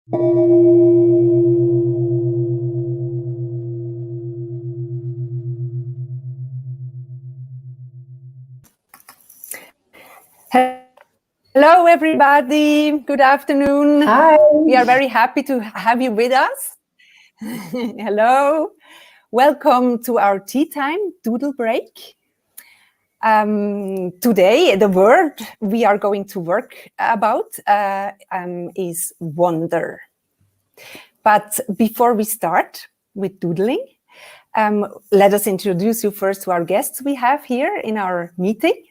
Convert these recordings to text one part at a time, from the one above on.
Hello, everybody. Good afternoon. Hi. We are very happy to have you with us. Hello. Welcome to our tea time doodle break. Today, the word we are going to work about is wonder. But before we start with doodling, let us introduce you first to our guests we have here in our meeting.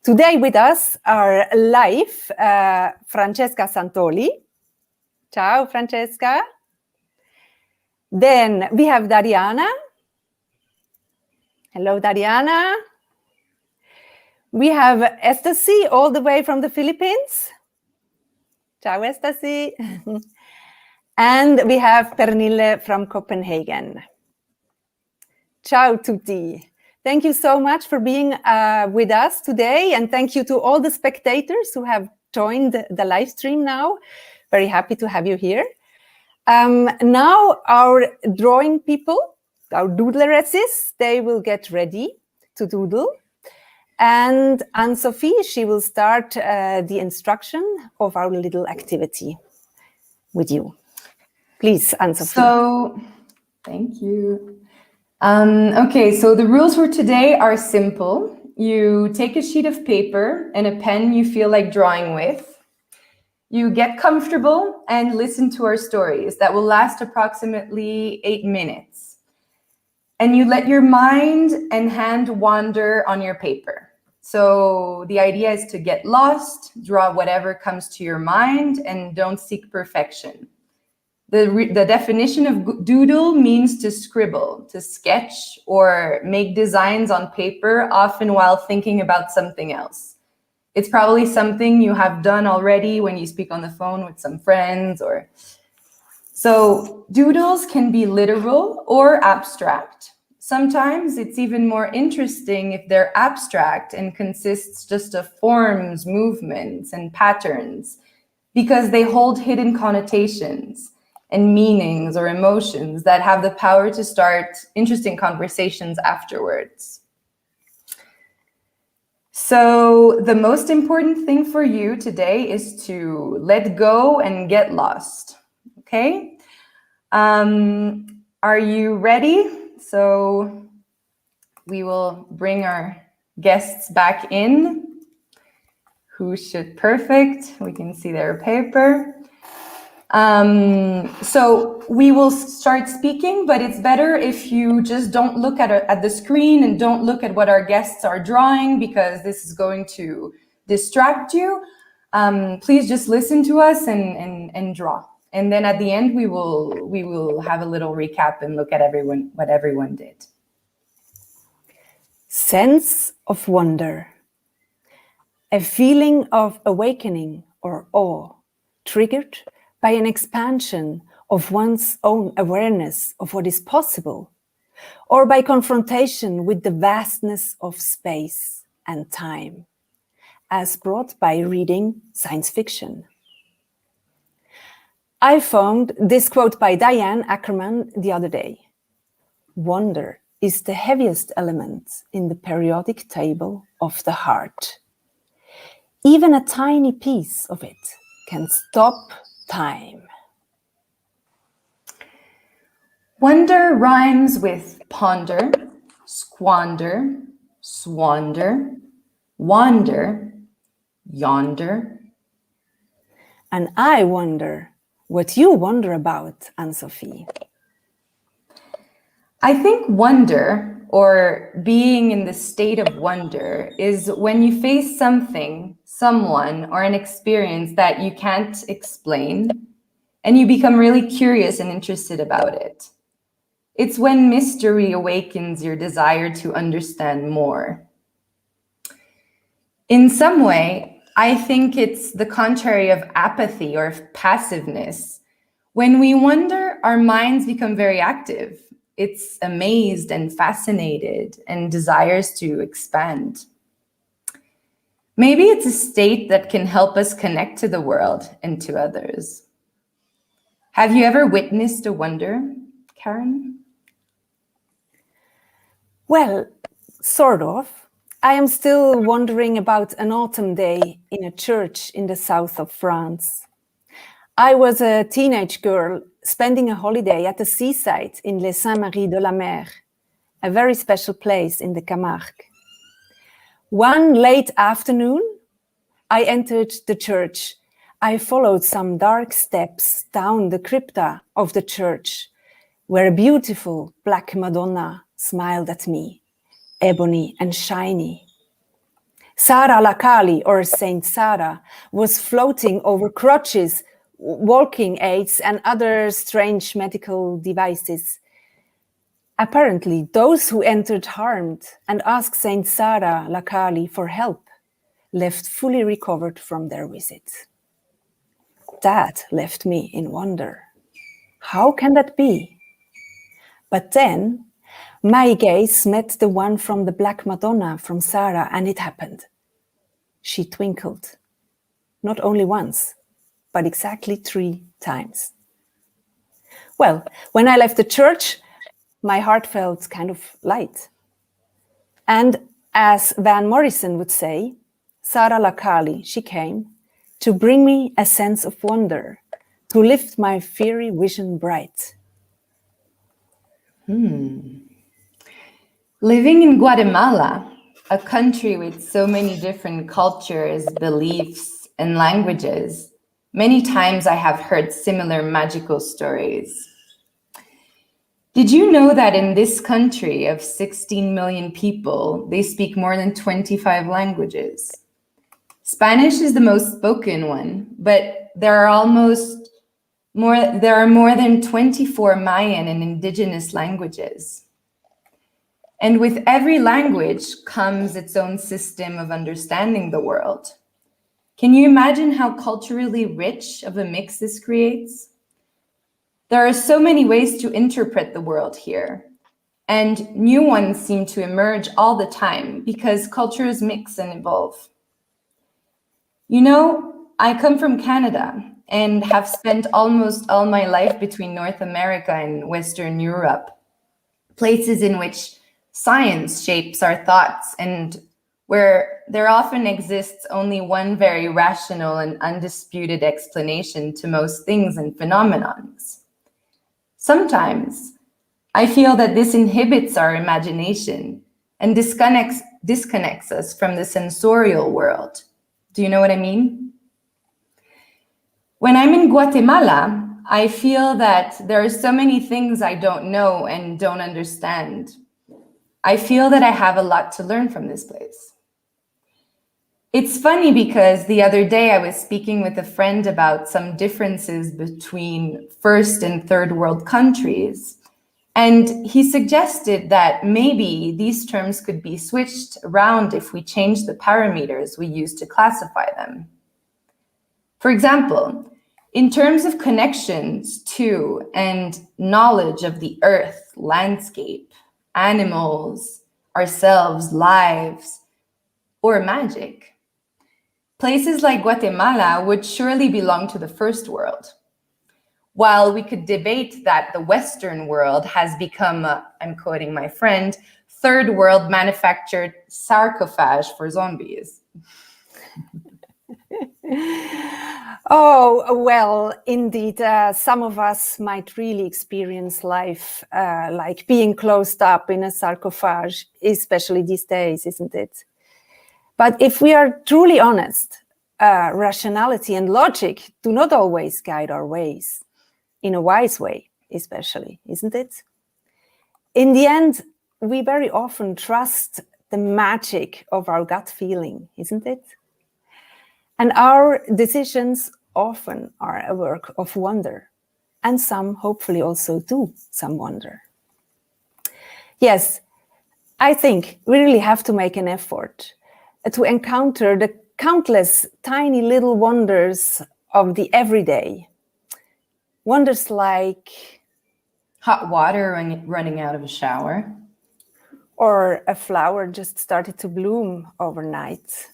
Today with us are live Francesca Santoli. Ciao, Francesca. Then we have Dariana. Hello, Dariana. We have Estasi all the way from the Philippines. Ciao, Estasi. And we have Pernille from Copenhagen. Ciao, tutti. Thank you so much for being with us today, and thank you to all the spectators who have joined the live stream now. Very happy to have you here. Now our drawing people, our doodleresses, they will get ready to doodle. And Anne-Sophie, she will start the instruction of our little activity with you. Please, Anne-Sophie. So, thank you. Okay, so the rules for today are simple. You take a sheet of paper and a pen you feel like drawing with. You get comfortable and listen to our stories that will last approximately 8 minutes. And you let your mind and hand wander on your paper. So the idea is to get lost, draw whatever comes to your mind, and don't seek perfection. The definition of doodle means to scribble, to sketch, or make designs on paper, often while thinking about something else. It's probably something you have done already when you speak on the phone with some friends. So doodles can be literal or abstract. Sometimes it's even more interesting if they're abstract and consists just of forms, movements, and patterns, because they hold hidden connotations and meanings or emotions that have the power to start interesting conversations afterwards. So the most important thing for you today is to let go and get lost, okay? Are you ready? So we will bring our guests back in. Perfect. We can see their paper. So we will start speaking, but it's better if you just don't look at the screen and don't look at what our guests are drawing, because this is going to distract you. Please just listen to us and draw. And then at the end, we will have a little recap and look at what everyone did. Sense of wonder. A feeling of awakening or awe, triggered by an expansion of one's own awareness of what is possible, or by confrontation with the vastness of space and time, as brought by reading science fiction. I found this quote by Diane Ackerman the other day. Wonder is the heaviest element in the periodic table of the heart. Even a tiny piece of it can stop time. Wonder rhymes with ponder, squander, swander, wander, yonder. And I wonder what you wonder about, Anne-Sophie. I think wonder, or being in the state of wonder, is when you face something, someone, or an experience that you can't explain, and you become really curious and interested about it. It's when mystery awakens your desire to understand more. In some way, I think it's the contrary of apathy or passiveness. When we wonder, our minds become very active. It's amazed and fascinated and desires to expand. Maybe it's a state that can help us connect to the world and to others. Have you ever witnessed a wonder, Karin? Well, sort of. I am still wondering about an autumn day in a church in the south of France. I was a teenage girl spending a holiday at the seaside in Les Saintes-Maries-de-la-Mer, a very special place in the Camargue. One late afternoon, I entered the church. I followed some dark steps down the crypta of the church, where a beautiful black Madonna smiled at me, ebony and shiny. Sara Lakali, or Saint Sara, was floating over crutches, walking aids, and other strange medical devices. Apparently, those who entered harmed and asked Saint Sara Lakali for help left fully recovered from their visit. That left me in wonder. How can that be? But then my gaze met the one from the Black Madonna from Sara, and it happened. She twinkled, not only once, but exactly 3 times. Well, when I left the church, my heart felt kind of light. And as Van Morrison would say, Sara Lakali, she came to bring me a sense of wonder, to lift my fiery vision bright. Living in Guatemala, a country with so many different cultures, beliefs, and languages, many times I have heard similar magical stories. Did you know that in this country of 16 million people, they speak more than 25 languages? Spanish is the most spoken one, but there are more than 24 Mayan and indigenous languages. And with every language comes its own system of understanding the world. Can you imagine how culturally rich of a mix this creates? There are so many ways to interpret the world here, and new ones seem to emerge all the time because cultures mix and evolve. You know, I come from Canada and have spent almost all my life between North America and Western Europe, places in which science shapes our thoughts and where there often exists only one very rational and undisputed explanation to most things and phenomenons. Sometimes I feel that this inhibits our imagination and disconnects us from the sensorial world. Do you know what I mean? When I'm in Guatemala, I feel that there are so many things I don't know and don't understand. I feel that I have a lot to learn from this place. It's funny because the other day I was speaking with a friend about some differences between first and third world countries. And he suggested that maybe these terms could be switched around if we change the parameters we use to classify them. For example, in terms of connections to and knowledge of the earth, landscape, animals, ourselves, lives, or magic, places like Guatemala would surely belong to the first world. While we could debate that the Western world has become, I'm quoting my friend, third world manufactured sarcophage for zombies. Oh, well, indeed, some of us might really experience life like being closed up in a sarcophage, especially these days, isn't it? But if we are truly honest, rationality and logic do not always guide our ways, in a wise way, especially, isn't it? In the end, we very often trust the magic of our gut feeling, isn't it? And our decisions often are a work of wonder, and some hopefully also do some wonder. Yes, I think we really have to make an effort to encounter the countless tiny little wonders of the everyday. Wonders like hot water running out of a shower, or a flower just started to bloom overnight.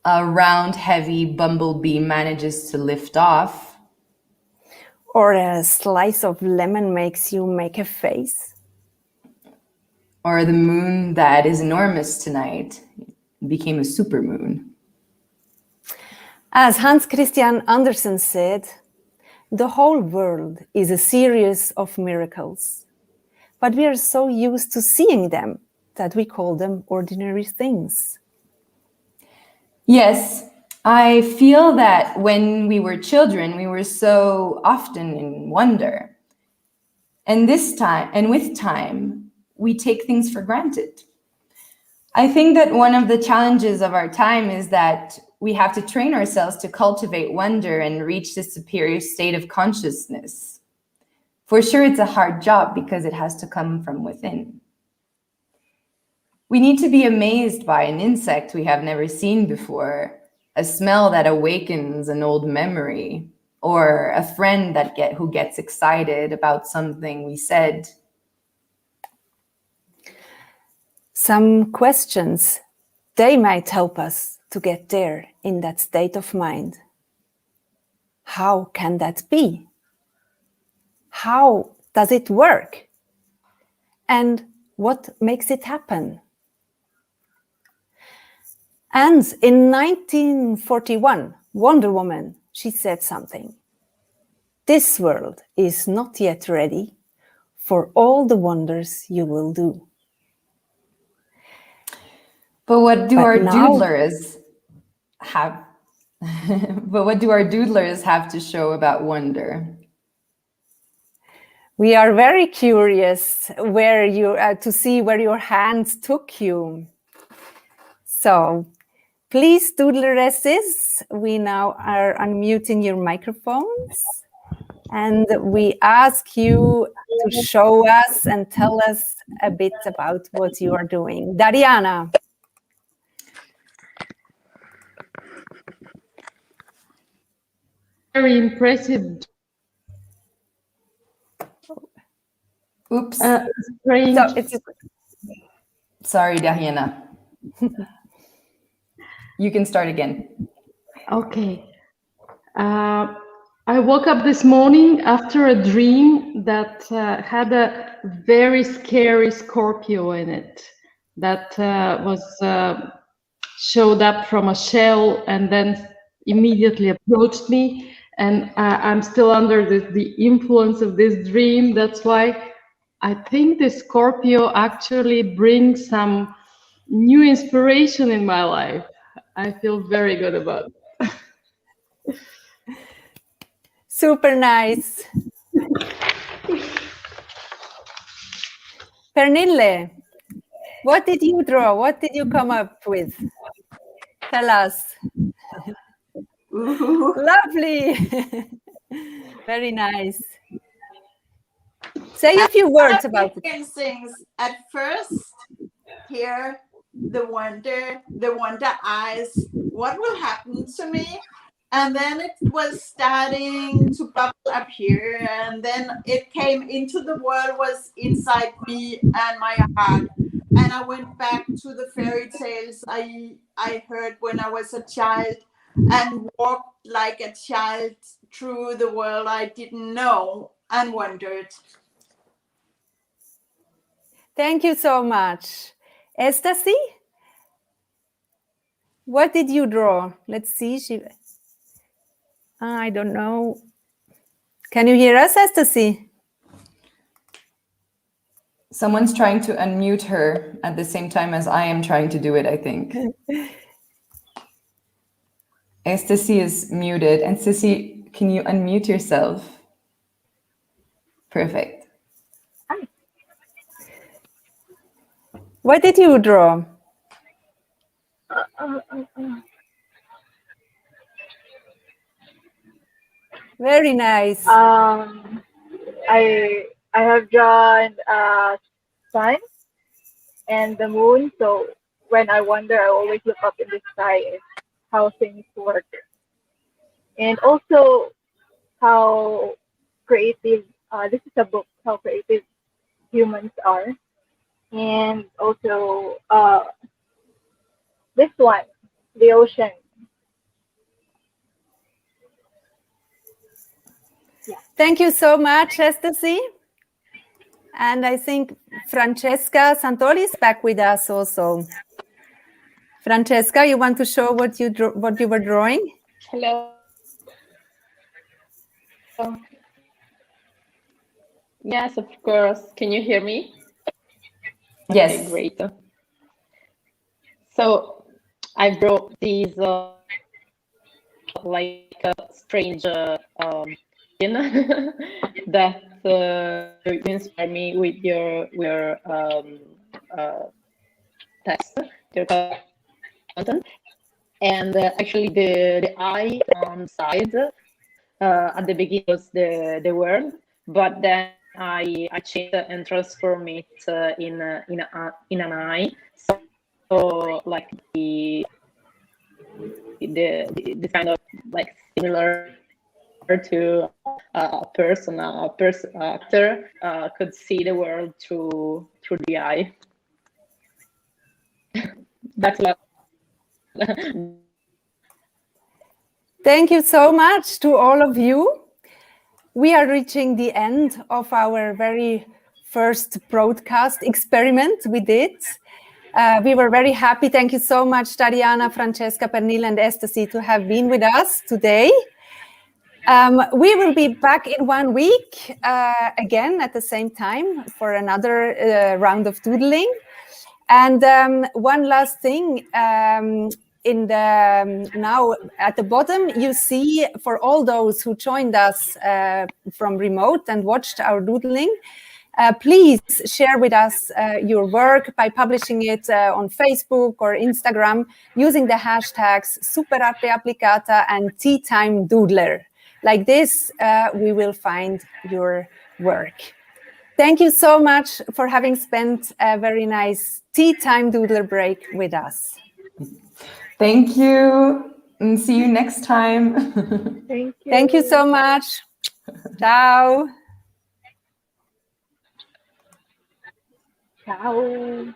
A round, heavy bumblebee manages to lift off. Or a slice of lemon makes you make a face. Or the moon that is enormous tonight became a supermoon. As Hans Christian Andersen said, the whole world is a series of miracles, but we are so used to seeing them that we call them ordinary things. Yes, I feel that when we were children, we were so often in wonder. And with time, we take things for granted. I think that one of the challenges of our time is that we have to train ourselves to cultivate wonder and reach this superior state of consciousness. For sure, it's a hard job because it has to come from within. We need to be amazed by an insect we have never seen before, a smell that awakens an old memory, or a friend who gets excited about something we said. Some questions, they might help us to get there in that state of mind. How can that be? How does it work? And what makes it happen? And in 1941, Wonder Woman, she said something. This world is not yet ready for all the wonders you will do. But what do our now, doodlers have? But what do our doodlers have to show about wonder? We are very curious to see where your hands took you. So please, doodleresses, we now are unmuting your microphones. And we ask you to show us and tell us a bit about what you are doing. Dariana. Very impressive. Oops. Sorry, Dariana. You can start again. Okay. I woke up this morning after a dream that had a very scary Scorpio in it that showed up from a shell and then immediately approached me. And I'm still under the influence of this dream. That's why I think the Scorpio actually brings some new inspiration in my life. I feel very good about it. Super nice. Pernille, what did you draw? What did you come up with? Tell us. Lovely. Very nice. Say a few words about it. Things. At first, here, the wonder eyes, what will happen to me? And then it was starting to bubble up here, and then it came into the world, was inside me and my heart. And I went back to the fairy tales I heard when I was a child and walked like a child through the world I didn't know and wondered. Thank you so much. Ecstasy? What did you draw? Let's see. I don't know. Can you hear us, Ecstasy? Someone's trying to unmute her at the same time as I am trying to do it, I think. Ecstasy is muted. Ecstasy, can you unmute yourself? Perfect. Hi. What did you draw? Very nice. I have drawn sun and the moon. So when I wonder, I always look up in the sky at how things work, and also how creative. This is a book, how creative humans are, and also this one, the ocean. Thank you so much, Ecstasy. And I think Francesca Santoli is back with us also. Francesca, you want to show what you were drawing? Hello. Yes, of course. Can you hear me? Yes. Okay, great. So I brought these like a strange pin that you inspire me with your text, your content, and actually the eye on side at the beginning was the word, but then I changed it and transformed it in an eye. So like the kind of like similar to a person, actor could see the world through the eye. That's what. Thank you so much to all of you. We are reaching the end of our very first broadcast experiment we did. We were very happy. Thank you so much, Tariana, Francesca, Pernille, and Ecstasy to have been with us today. We will be back in 1 week again at the same time for another round of doodling. And one last thing, in the now at the bottom, you see for all those who joined us from remote and watched our doodling, please share with us your work by publishing it on Facebook or Instagram using the hashtags SuperArteApplicata and TeaTimeDoodler. Like this, we will find your work. Thank you so much for having spent a very nice tea time doodler break with us. Thank you, and see you next time. Thank you. Thank you so much. Ciao. Ciao.